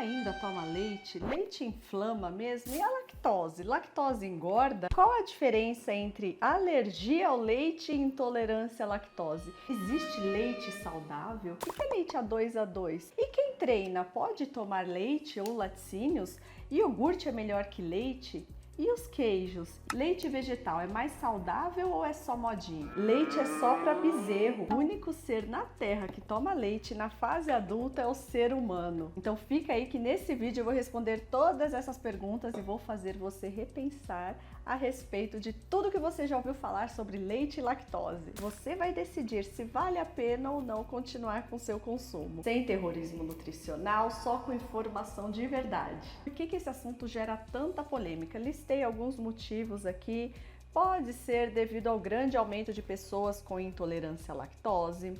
ainda toma leite? Leite inflama mesmo? E a lactose? Lactose engorda? Qual a diferença entre alergia ao leite e intolerância à lactose? Existe leite saudável? O que é leite A2A2? E quem treina pode tomar leite ou laticínios? Iogurte é melhor que leite? E os queijos? Leite vegetal é mais saudável ou é só modinha? Leite é só para bezerro. O único ser na Terra que toma leite na fase adulta é o ser humano. Então fica aí que nesse vídeo eu vou responder todas essas perguntas e vou fazer você repensar a respeito de tudo que você já ouviu falar sobre leite e lactose. Você vai decidir se vale a pena ou não continuar com seu consumo. Sem terrorismo nutricional, só com informação de verdade. Por que esse assunto gera tanta polêmica? Listei alguns motivos aqui. Pode ser devido ao grande aumento de pessoas com intolerância à lactose.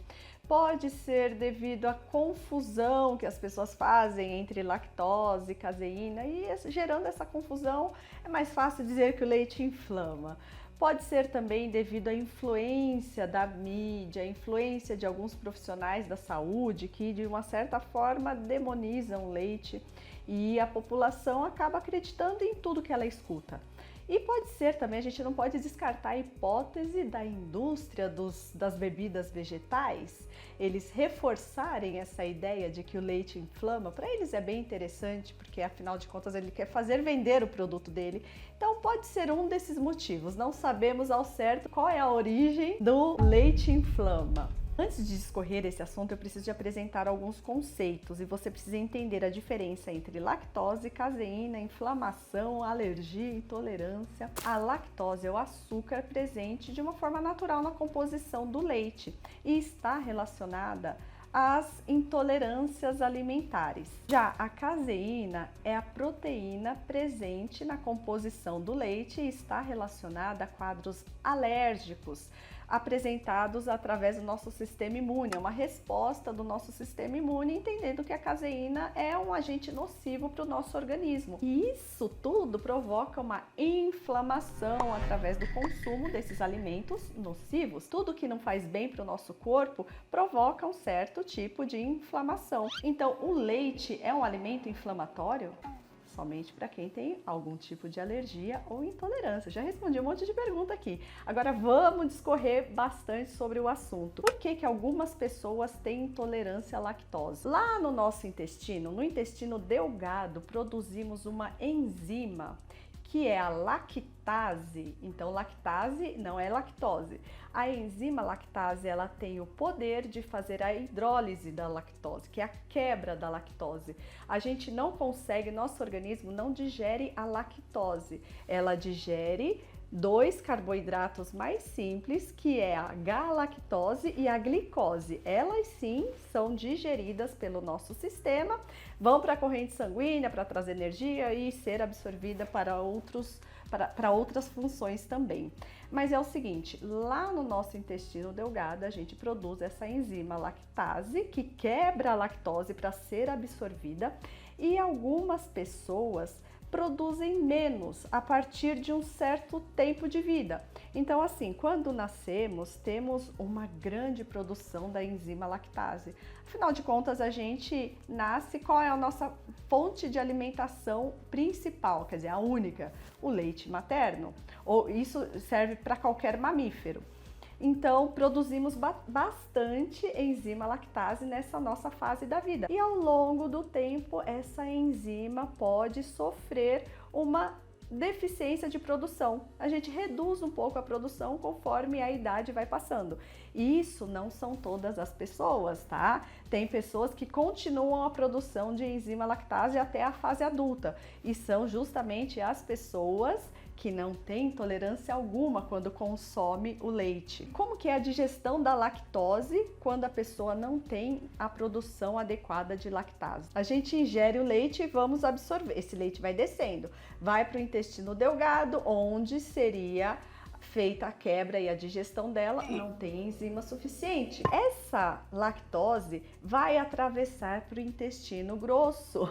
Pode ser devido à confusão que as pessoas fazem entre lactose e caseína e gerando essa confusão é mais fácil dizer que o leite inflama. Pode ser também devido à influência da mídia, à influência de alguns profissionais da saúde que de uma certa forma demonizam o leite e a população acaba acreditando em tudo que ela escuta. E pode ser também, a gente não pode descartar a hipótese da indústria das bebidas vegetais, eles reforçarem essa ideia de que o leite inflama. Para eles é bem interessante, porque afinal de contas ele quer fazer vender o produto dele. Então pode ser um desses motivos, não sabemos ao certo qual é a origem do leite inflama. Antes de discorrer esse assunto, eu preciso de apresentar alguns conceitos e você precisa entender a diferença entre lactose, caseína, inflamação, alergia e intolerância. A lactose é o açúcar presente de uma forma natural na composição do leite e está relacionada às intolerâncias alimentares. Já a caseína é a proteína presente na composição do leite e está relacionada a quadros alérgicos apresentados através do nosso sistema imune, é uma resposta do nosso sistema imune, entendendo que a caseína é um agente nocivo para o nosso organismo. E isso tudo provoca uma inflamação através do consumo desses alimentos nocivos. Tudo que não faz bem para o nosso corpo provoca um certo tipo de inflamação. Então, o leite é um alimento inflamatório? Somente para quem tem algum tipo de alergia ou intolerância. Já respondi um monte de pergunta aqui. Agora vamos discorrer bastante sobre o assunto. Por que algumas pessoas têm intolerância à lactose? Lá no nosso intestino, no intestino delgado, produzimos uma enzima que é a lactase. Então, lactase não é lactose. A enzima lactase, ela tem o poder de fazer a hidrólise da lactose, que é a quebra da lactose. A gente não consegue, nosso organismo não digere a lactose. Ela digere dois carboidratos mais simples, que é a galactose e a glicose. Elas sim são digeridas pelo nosso sistema, vão para a corrente sanguínea para trazer energia e ser absorvida para outras funções também. Mas é o seguinte, lá no nosso intestino delgado a gente produz essa enzima lactase que quebra a lactose para ser absorvida e algumas pessoas produzem menos a partir de um certo tempo de vida. Então, assim, quando nascemos, temos uma grande produção da enzima lactase. Afinal de contas, a gente nasce, qual é a nossa fonte de alimentação principal, quer dizer, a única? O leite materno. Ou isso serve para qualquer mamífero. Então, produzimos bastante enzima lactase nessa nossa fase da vida. E ao longo do tempo, essa enzima pode sofrer uma deficiência de produção. A gente reduz um pouco a produção conforme a idade vai passando. Isso não são todas as pessoas, tá? Tem pessoas que continuam a produção de enzima lactase até a fase adulta. E são justamente as pessoas que não tem intolerância alguma quando consome o leite. Como que é a digestão da lactose quando a pessoa não tem a produção adequada de lactase? A gente ingere o leite e vamos absorver. Esse leite vai descendo, vai para o intestino delgado, onde seria feita a quebra e a digestão dela, não tem enzima suficiente. Essa lactose vai atravessar para o intestino grosso.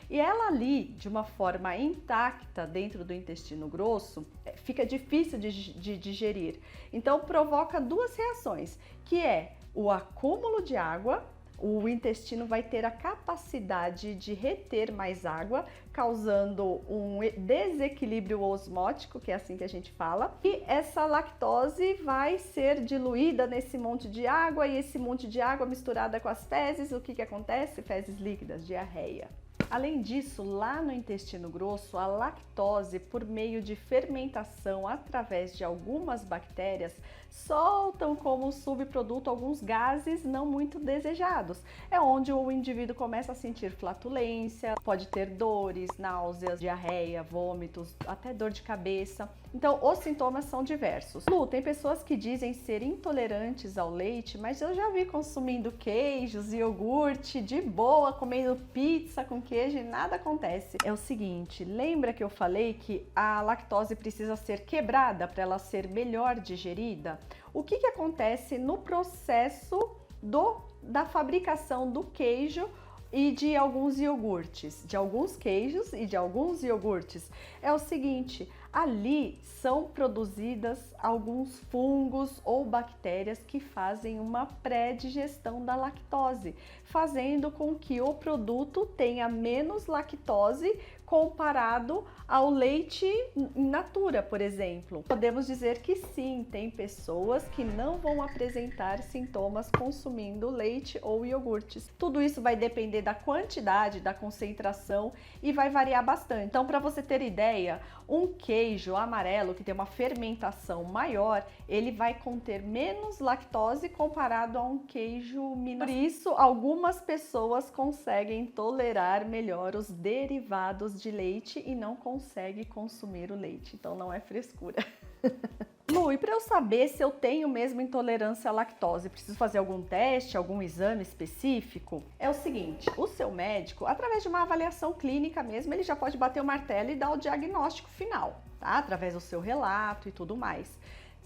E ela ali, de uma forma intacta dentro do intestino grosso, fica difícil de digerir. Então provoca duas reações, que é o acúmulo de água o intestino vai ter a capacidade de reter mais água, causando um desequilíbrio osmótico, que é assim que a gente fala, e essa lactose vai ser diluída nesse monte de água, e esse monte de água misturada com as fezes, o que que acontece? Fezes líquidas, diarreia. Além disso, lá no intestino grosso, a lactose, por meio de fermentação através de algumas bactérias, soltam como subproduto alguns gases não muito desejados. É onde o indivíduo começa a sentir flatulência, pode ter dores, náuseas, diarreia, vômitos, até dor de cabeça. Então, os sintomas são diversos. Lu, tem pessoas que dizem ser intolerantes ao leite, mas eu já vi consumindo queijos e iogurte de boa, comendo pizza com queijo e nada acontece. É o seguinte, lembra que eu falei que a lactose precisa ser quebrada para ela ser melhor digerida? O que que acontece no processo da fabricação do queijo e de alguns iogurtes, de alguns queijos e de alguns iogurtes? É o seguinte, ali são produzidas alguns fungos ou bactérias que fazem uma pré-digestão da lactose, fazendo com que o produto tenha menos lactose comparado ao leite in natura, por exemplo. Podemos dizer que sim, tem pessoas que não vão apresentar sintomas consumindo leite ou iogurtes. Tudo isso vai depender da quantidade, da concentração e vai variar bastante. Então, para você ter ideia, um queijo amarelo que tem uma fermentação maior, ele vai conter menos lactose comparado a um queijo minas. Por isso, algumas pessoas conseguem tolerar melhor os derivados de leite e não conseguem consumir o leite. Então, não é frescura. Lu, e para eu saber se eu tenho mesmo intolerância à lactose, preciso fazer algum teste, algum exame específico? É o seguinte, o seu médico, através de uma avaliação clínica mesmo, ele já pode bater o martelo e dar o diagnóstico final, tá? Através do seu relato e tudo mais.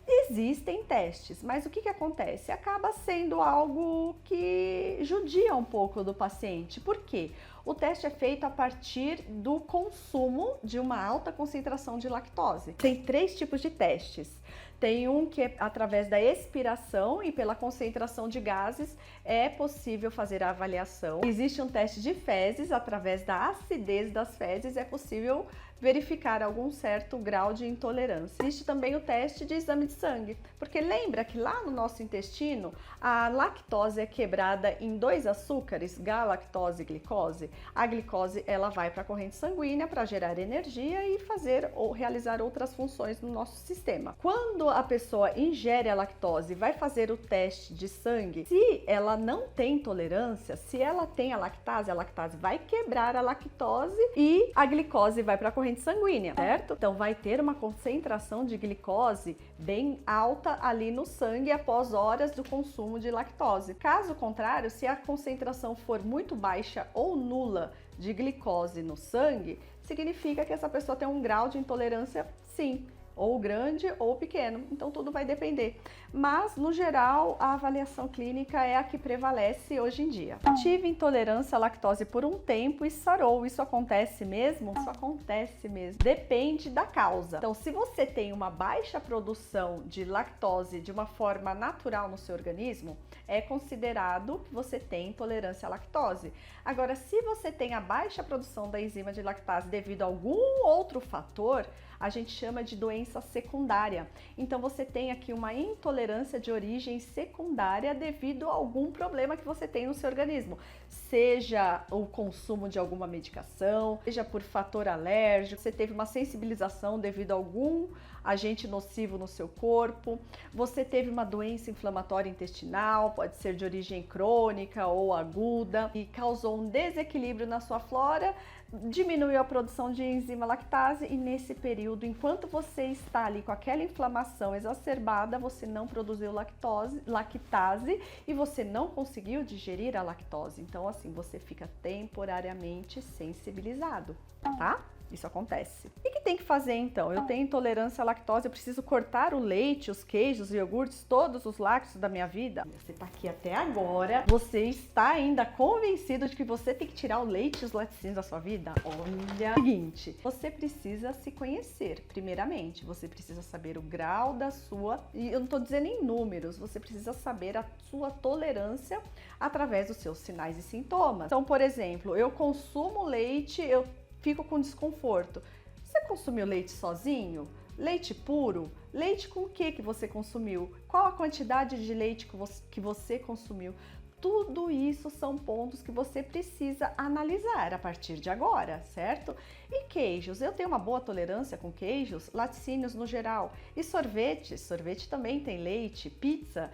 Existem testes, mas o que acontece? Acaba sendo algo que judia um pouco do paciente. Por quê? O teste é feito a partir do consumo de uma alta concentração de lactose. Tem 3 tipos de testes. Tem um que é através da expiração e pela concentração de gases é possível fazer a avaliação. Existe um teste de fezes, através da acidez das fezes é possível verificar algum certo grau de intolerância. Existe também o teste de exame de sangue, porque lembra que lá no nosso intestino a lactose é quebrada em 2 açúcares, galactose e glicose. A glicose ela vai para a corrente sanguínea para gerar energia e fazer ou realizar outras funções no nosso sistema. Quando a pessoa ingere a lactose, vai fazer o teste de sangue, se ela não tem tolerância, se ela tem a lactase vai quebrar a lactose e a glicose vai para a corrente sanguínea, certo? Então vai ter uma concentração de glicose bem alta ali no sangue após horas do consumo de lactose. Caso contrário, se a concentração for muito baixa ou nula de glicose no sangue, significa que essa pessoa tem um grau de intolerância, sim, ou grande ou pequeno, então tudo vai depender. Mas, no geral, a avaliação clínica é a que prevalece hoje em dia. Tive intolerância à lactose por um tempo e sarou. Isso acontece mesmo? Isso acontece mesmo. Depende da causa. Então, se você tem uma baixa produção de lactose de uma forma natural no seu organismo, é considerado que você tem intolerância à lactose. Agora, se você tem a baixa produção da enzima de lactase devido a algum outro fator, a gente chama de doença secundária. Então você tem aqui uma intolerância de origem secundária devido a algum problema que você tem no seu organismo, seja o consumo de alguma medicação, seja por fator alérgico, você teve uma sensibilização devido a algum agente nocivo no seu corpo, você teve uma doença inflamatória intestinal, pode ser de origem crônica ou aguda e causou um desequilíbrio na sua flora, diminuiu a produção de enzima lactase e nesse período, enquanto você está ali com aquela inflamação exacerbada, você não produziu lactase e você não conseguiu digerir a lactose. Então, assim, você fica temporariamente sensibilizado, tá? Isso acontece. E que tem que fazer então? Eu tenho intolerância à lactose, eu preciso cortar o leite, os queijos, os iogurtes, todos os lácteos da minha vida? Você tá aqui até agora, você está ainda convencido de que você tem que tirar o leite e os laticínios da sua vida? Olha, seguinte, você precisa se conhecer, primeiramente, você precisa saber o grau da sua, e eu não tô dizendo em números, você precisa saber a sua tolerância através dos seus sinais e sintomas. Então, por exemplo, eu consumo leite, eu fico com desconforto. Você consumiu leite sozinho? Leite puro? Leite com o que você consumiu? Qual a quantidade de leite que você consumiu? Tudo isso são pontos que você precisa analisar a partir de agora, certo? E queijos? Eu tenho uma boa tolerância com queijos, laticínios no geral. E sorvetes? Sorvete também tem leite, pizza,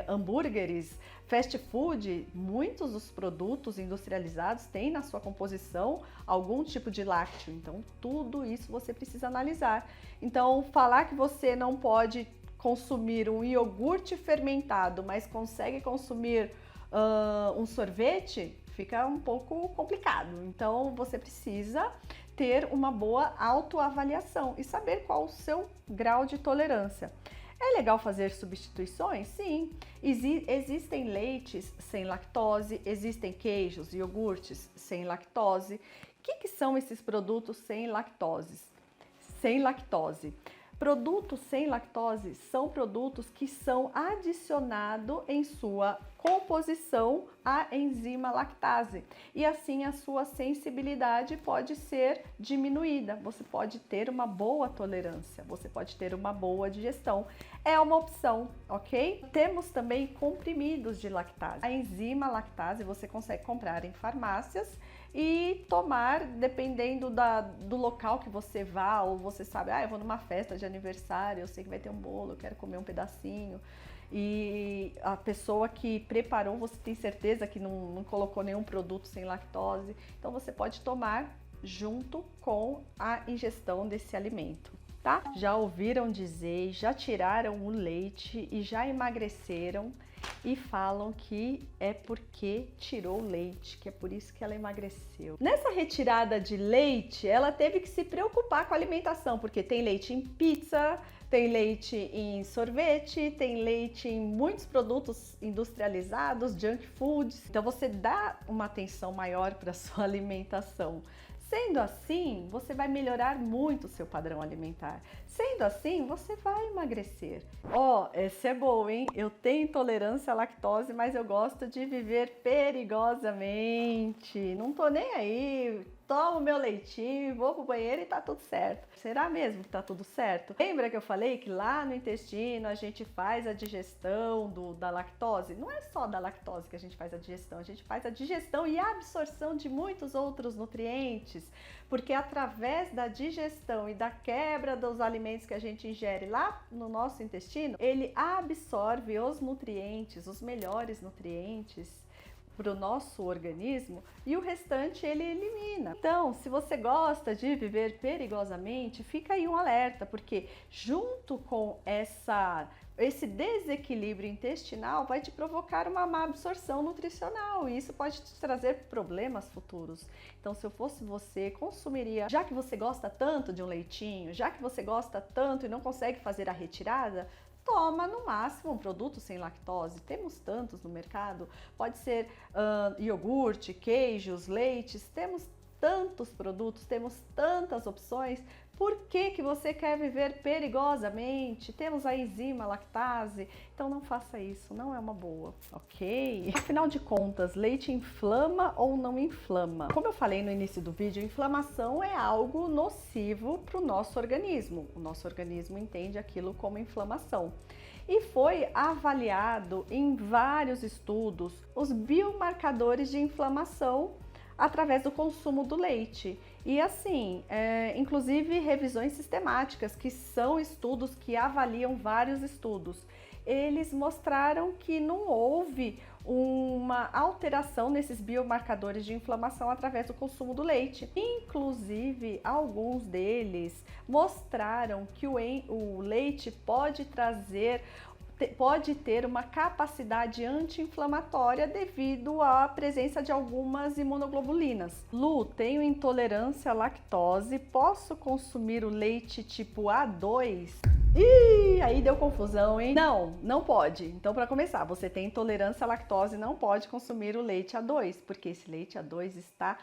hambúrgueres, fast food, muitos dos produtos industrializados têm na sua composição algum tipo de lácteo, então tudo isso você precisa analisar. Então, falar que você não pode consumir um iogurte fermentado, mas consegue consumir um sorvete, fica um pouco complicado. Então, você precisa ter uma boa autoavaliação e saber qual o seu grau de tolerância. É legal fazer substituições? Sim. Existem leites sem lactose, existem queijos e iogurtes sem lactose. O que são esses produtos sem lactose? Sem lactose. Produtos sem lactose são produtos que são adicionados em sua composição à enzima lactase e assim a sua sensibilidade pode ser diminuída. Você pode ter uma boa tolerância, você pode ter uma boa digestão. É uma opção, ok? Temos também comprimidos de lactase. A enzima lactase você consegue comprar em farmácias e tomar dependendo do local que você vá, ou você sabe, eu vou numa festa de aniversário, eu sei que vai ter um bolo, eu quero comer um pedacinho. E a pessoa que preparou, você tem certeza que não colocou nenhum produto sem lactose, então você pode tomar junto com a ingestão desse alimento, tá? Já ouviram dizer, já tiraram o leite e já emagreceram e falam que é porque tirou o leite, que é por isso que ela emagreceu. Nessa retirada de leite, ela teve que se preocupar com a alimentação, porque tem leite em pizza, tem leite em sorvete, tem leite em muitos produtos industrializados, junk foods. Então você dá uma atenção maior para a sua alimentação. Sendo assim, você vai melhorar muito o seu padrão alimentar. Sendo assim, você vai emagrecer. Essa é boa, hein? Eu tenho intolerância à lactose, mas eu gosto de viver perigosamente. Não tô nem aí. Tomo meu leitinho, vou pro banheiro e tá tudo certo. Será mesmo que tá tudo certo? Lembra que eu falei que lá no intestino a gente faz a digestão da lactose? Não é só da lactose que a gente faz a gente faz a digestão e a absorção de muitos outros nutrientes, porque através da digestão e da quebra dos alimentos que a gente ingere lá no nosso intestino, ele absorve os nutrientes, os melhores nutrientes para o nosso organismo e o restante ele elimina. Então, se você gosta de viver perigosamente, fica aí um alerta, porque junto com esse desequilíbrio intestinal vai te provocar uma má absorção nutricional e isso pode te trazer problemas futuros. Então, se eu fosse você, consumiria, já que você gosta tanto de um leitinho, já que você gosta tanto e não consegue fazer a retirada, toma no máximo um produto sem lactose. Temos tantos no mercado, pode ser iogurte, queijos, leites, temos tantos produtos, temos tantas opções. Por que você quer viver perigosamente? Temos a enzima lactase, então não faça isso, não é uma boa, ok? Afinal de contas, leite inflama ou não inflama? Como eu falei no início do vídeo, inflamação é algo nocivo para o nosso organismo. O nosso organismo entende aquilo como inflamação. E foi avaliado em vários estudos os biomarcadores de inflamação através do consumo do leite. E assim, inclusive revisões sistemáticas, que são estudos que avaliam vários estudos, eles mostraram que não houve uma alteração nesses biomarcadores de inflamação através do consumo do leite. Inclusive, alguns deles mostraram que o leite pode trazer pode ter uma capacidade anti-inflamatória devido à presença de algumas imunoglobulinas. Lu, tenho intolerância à lactose, posso consumir o leite tipo A2? Ih, aí deu confusão, hein? Não, não pode. Então, para começar, você tem intolerância à lactose, não pode consumir o leite A2, porque esse leite A2 está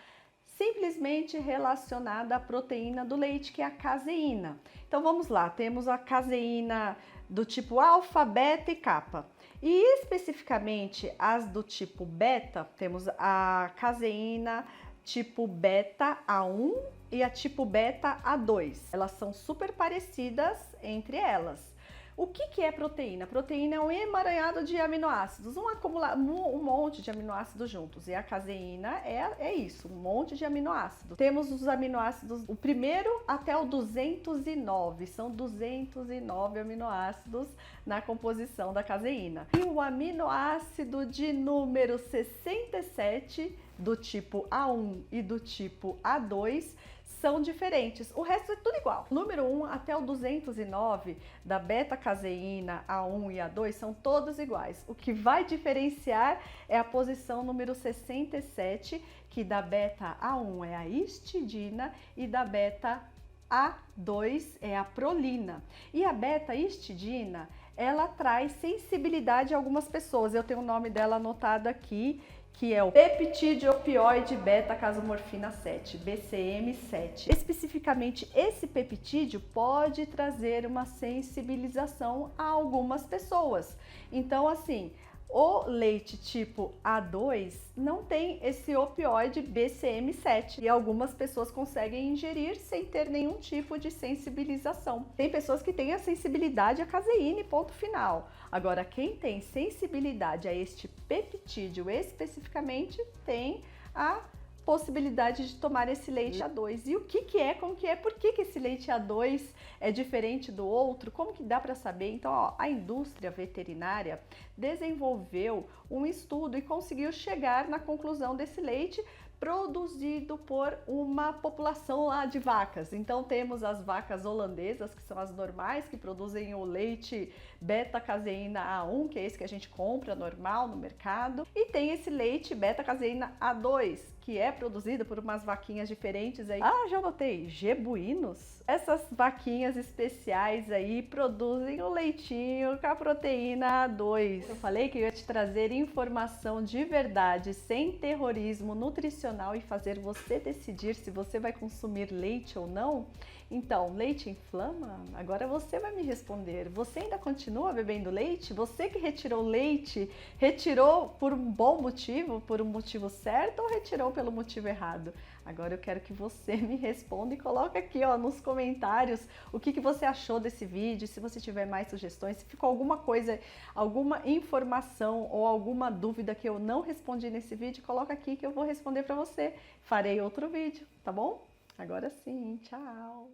simplesmente relacionada à proteína do leite, que é a caseína. Então vamos lá, temos a caseína do tipo alfa, beta e kappa. E especificamente as do tipo beta, temos a caseína tipo beta A1 e a tipo beta A2. Elas são super parecidas entre elas. O que é proteína? Proteína é um emaranhado de aminoácidos, um monte de aminoácidos juntos. E a caseína é isso, um monte de aminoácidos. Temos os aminoácidos, o primeiro até o 209, são 209 aminoácidos na composição da caseína. E o aminoácido de número 67, do tipo A1 e do tipo A2, são diferentes, o resto é tudo igual. Número 1 até o 209 da beta-caseína A1 e A2 são todos iguais. O que vai diferenciar é a posição número 67, que da beta-A1 é a histidina e da beta-A2 é a prolina. E a beta-histidina, ela traz sensibilidade a algumas pessoas. Eu tenho o nome dela anotado aqui, que é o peptídeo opioide beta-casomorfina 7, BCM7. Especificamente, esse peptídeo pode trazer uma sensibilização a algumas pessoas. Então, assim, o leite tipo A2 não tem esse opioide BCM7 e algumas pessoas conseguem ingerir sem ter nenhum tipo de sensibilização. Tem pessoas que têm a sensibilidade à caseína e ponto final. Agora, quem tem sensibilidade a este peptídeo especificamente tem a possibilidade de tomar esse leite A2. E o que é, como que é, por que esse leite A2 é diferente do outro, como que dá para saber? Então, ó, a indústria veterinária desenvolveu um estudo e conseguiu chegar na conclusão desse leite produzido por uma população lá de vacas. Então temos as vacas holandesas, que são as normais, que produzem o leite beta-caseína A1, que é esse que a gente compra normal no mercado, e tem esse leite beta-caseína A2, que é produzido por umas vaquinhas diferentes aí. Ah, já notei, gebuínos. Essas vaquinhas especiais aí produzem o leitinho com a proteína A2. Eu falei que eu ia te trazer informação de verdade, sem terrorismo nutricional e fazer você decidir se você vai consumir leite ou não. Então, leite inflama? Agora você vai me responder. Você ainda continua bebendo leite? Você que retirou leite, retirou por um bom motivo, por um motivo certo ou retirou pelo motivo errado? Agora eu quero que você me responda e coloque aqui, ó, nos comentários o que você achou desse vídeo, se você tiver mais sugestões, se ficou alguma coisa, alguma informação ou alguma dúvida que eu não respondi nesse vídeo, coloca aqui que eu vou responder para você. Farei outro vídeo, tá bom? Agora sim, tchau!